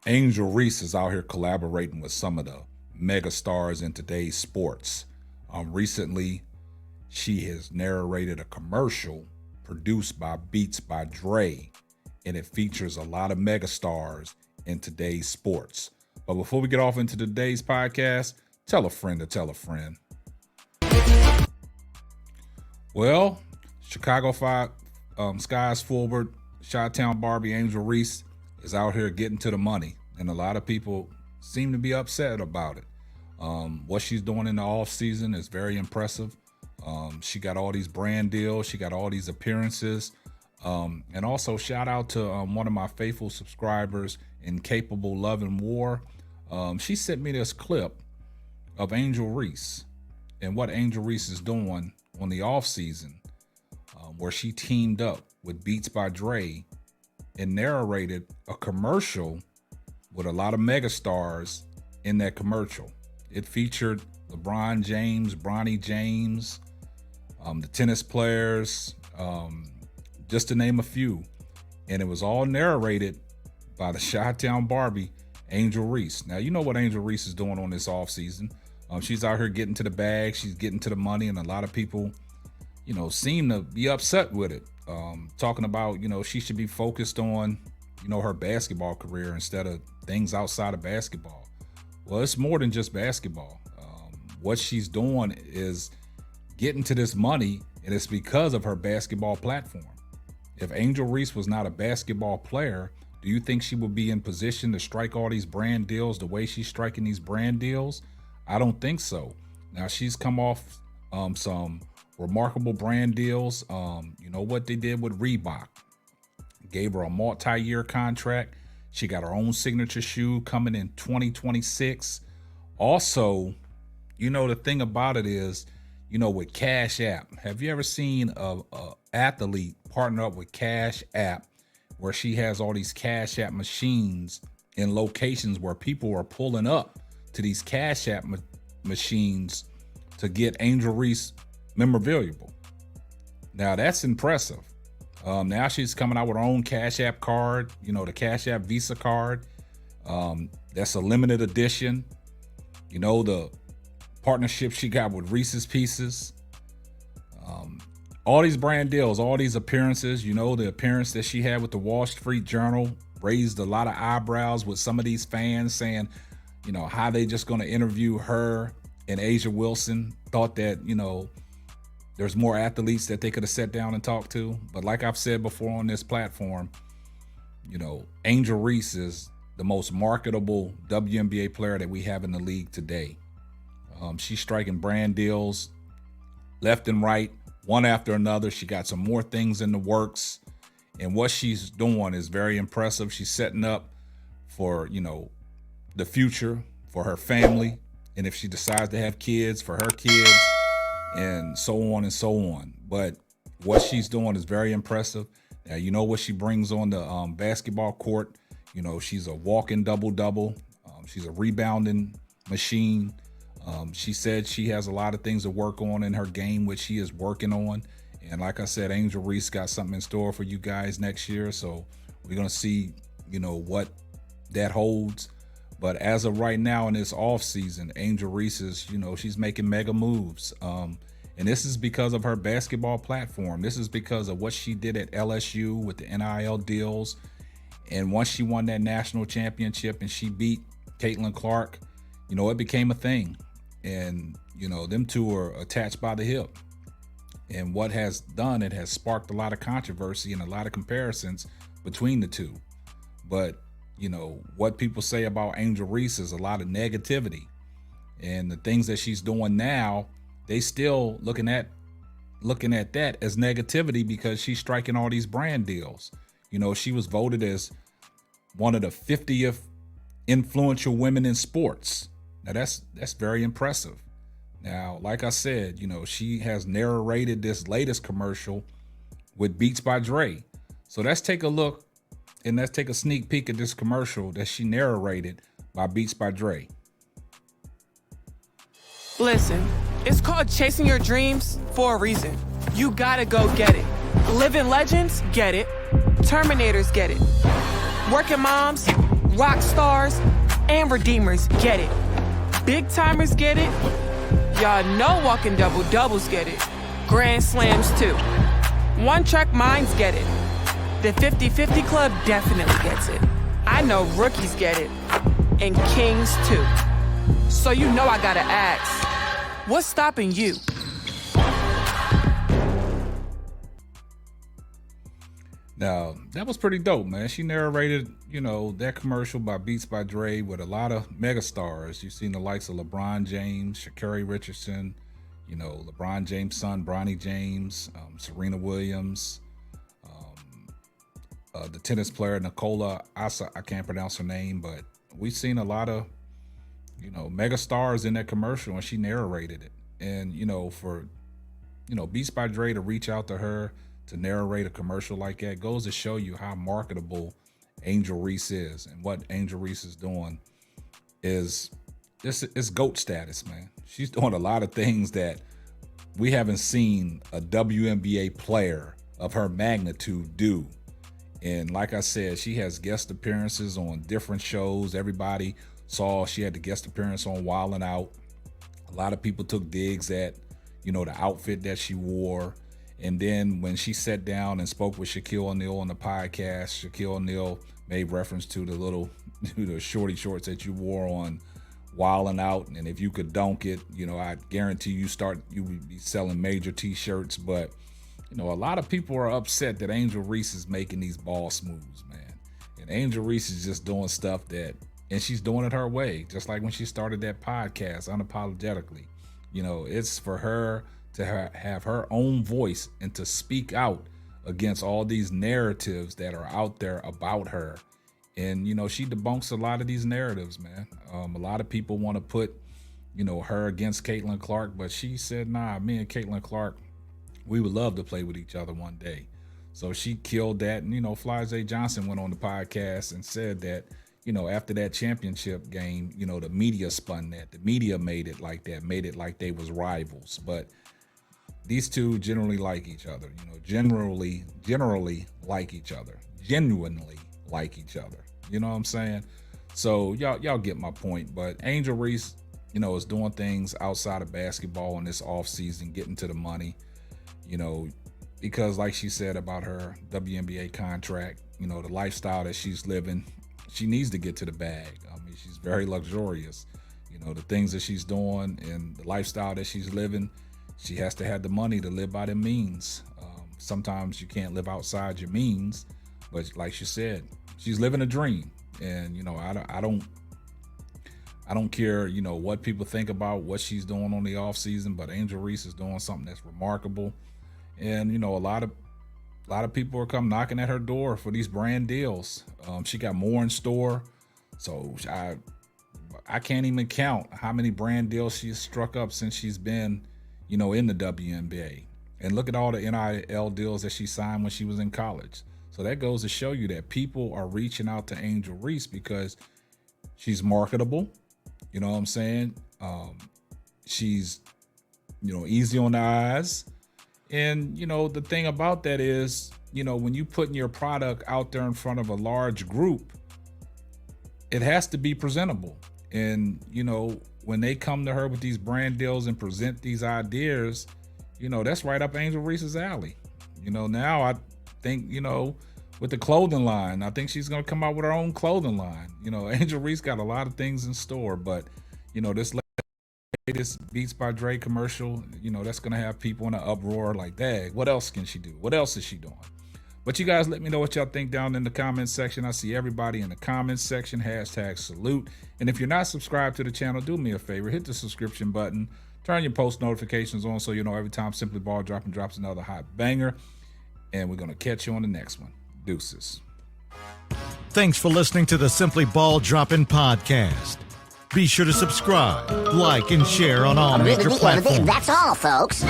Angel Reese is out here collaborating with some of the mega stars in today's sports. Recently, she has narrated a commercial produced by Beats by Dre, and it features a lot of mega stars in today's sports. But before we get off into today's podcast, tell a friend to tell a friend. Well, Chicago Sky's forward, Chi-Town Barbie Angel Reese is out here getting to the money, and a lot of people seem to be upset about it. What she's doing in the offseason is very impressive. She got all these brand deals, she got all these appearances, and also shout out to one of my faithful subscribers, Incapable Love and War. She sent me this clip of Angel Reese and what Angel Reese is doing on the offseason, where she teamed up with Beats by Dre and narrated a commercial with a lot of megastars in that commercial. It featured LeBron James, Bronny James, the tennis players, just to name a few. And it was all narrated by the Chi-Town Barbie, Angel Reese. Now, you know what Angel Reese is doing on this offseason. She's out here getting to the bag, she's getting to the money, and a lot of people, seem to be upset with it. Talking about, she should be focused on, her basketball career instead of things outside of basketball. Well, it's more than just basketball. What she's doing is getting to this money, and it's because of her basketball platform. If Angel Reese was not a basketball player, do you think she would be in position to strike all these brand deals the way she's striking these brand deals? I don't think so. Now, she's come off some remarkable brand deals. What they did with Reebok. Gave her a multi-year contract. She got her own signature shoe coming in 2026. Also, the thing about it is, with Cash App, have you ever seen a athlete partner up with Cash App where she has all these Cash App machines in locations where people are pulling up to these Cash App machines to get Angel Reese memorabilia? Now, that's impressive. Now she's coming out with her own Cash App card, the Cash App Visa card. That's a limited edition. The partnership she got with Reese's Pieces. All these brand deals, all these appearances, the appearance that she had with the Wall Street Journal raised a lot of eyebrows with some of these fans saying, how they just going to interview her and Asia Wilson. Thought that, there's more athletes that they could have sat down and talked to. But like I've said before on this platform, Angel Reese is the most marketable WNBA player that we have in the league today. She's striking brand deals left and right, one after another. She got some more things in the works. And what she's doing is very impressive. She's setting up for, the future for her family. And if she decides to have kids, for her kids, and so on and so on. But what she's doing is very impressive. Now, what she brings on the basketball court. She's a walking double-double. She's a rebounding machine. She said she has a lot of things to work on in her game, which she is working on. And like I said, Angel Reese got something in store for you guys next year. So we're going to see, what that holds. But as of right now in this offseason, Angel Reese is, she's making mega moves. And this is because of her basketball platform. This is because of what she did at LSU with the NIL deals. And once she won that national championship and she beat Caitlin Clark, it became a thing. And, them two are attached by the hip. And what has done, it has sparked a lot of controversy and a lot of comparisons between the two. But what people say about Angel Reese is a lot of negativity, and the things that she's doing now, they still looking at that as negativity because she's striking all these brand deals. She was voted as one of the 50th influential women in sports. Now that's very impressive. Now, like I said, she has narrated this latest commercial with Beats by Dre. So let's take a look. And let's take a sneak peek at this commercial that she narrated by Beats by Dre. Listen, it's called chasing your dreams for a reason. You gotta go get it. Living legends get it. Terminators get it. Working moms, rock stars, and redeemers get it. Big timers get it. Y'all know walking double-doubles get it. Grand slams too. One-track minds get it. The 50-50 club definitely gets it. I know rookies get it. And kings too. So you know I gotta ask, what's stopping you? Now, that was pretty dope, man. She narrated, that commercial by Beats by Dre with a lot of megastars. You've seen the likes of LeBron James, Sha'Carri Richardson, LeBron James' son, Bronny James, Serena Williams, the tennis player, Nicola Asa, I can't pronounce her name, but we've seen a lot of, megastars in that commercial, and she narrated it. And, for, Beats by Dre to reach out to her to narrate a commercial like that goes to show you how marketable Angel Reese is. And what Angel Reese is doing is it's GOAT status, man. She's doing a lot of things that we haven't seen a WNBA player of her magnitude do. And like I said, she has guest appearances on different shows. Everybody saw she had the guest appearance on Wild 'N Out. A lot of people took digs at, the outfit that she wore. And then when she sat down and spoke with Shaquille O'Neal on the podcast, Shaquille O'Neal made reference to the shorty shorts that you wore on Wild 'N Out. And if you could dunk it, I guarantee you would be selling major t-shirts. But, a lot of people are upset that Angel Reese is making these boss moves, man. And Angel Reese is just doing stuff and she's doing it her way. Just like when she started that podcast, unapologetically. It's for her to have her own voice and to speak out against all these narratives that are out there about her. And, she debunks a lot of these narratives, man. A lot of people want to put, her against Caitlin Clark, but she said, nah, me and Caitlin Clark, we would love to play with each other one day. So she killed that. And, Flysay Johnson went on the podcast and said that, after that championship game, the media spun that. The media made it like that, made it like they was rivals. But these two generally like each other, generally like each other, genuinely like each other. You know what I'm saying? So y'all get my point. But Angel Reese, is doing things outside of basketball in this offseason, getting to the money, because like she said about her WNBA contract, the lifestyle that she's living, she needs to get to the bag. I mean, she's very luxurious. The things that she's doing and the lifestyle that she's living, she has to have the money to live by them means. Sometimes you can't live outside your means, but like she said, she's living a dream. And I don't care, what people think about what she's doing on the off season, but Angel Reese is doing something that's remarkable. And a lot of people are come knocking at her door for these brand deals. She got more in store, so I can't even count how many brand deals she's struck up since she's been in the WNBA. And look at all the NIL deals that she signed when she was in college. So that goes to show you that people are reaching out to Angel Reese because she's marketable. You know what I'm saying? She's, easy on the eyes. And, the thing about that is, when you putting your product out there in front of a large group, it has to be presentable. And, when they come to her with these brand deals and present these ideas, that's right up Angel Reese's alley. Now I think, with the clothing line, I think she's going to come out with her own clothing line. Angel Reese got a lot of things in store, but, this latest Beats by Dre commercial, that's going to have people in an uproar like, dang, what else can she do? What else is she doing? But you guys let me know what y'all think down in the comments section. I see everybody in the comments section, #salute. And if you're not subscribed to the channel, do me a favor, hit the subscription button, turn your post notifications on so you know every time Simply Ball drops another hot banger. And we're going to catch you on the next one. Deuces. Thanks for listening to the Simply Ball Dropping podcast. Be sure to subscribe, like, and share on all major platforms. That's all, folks.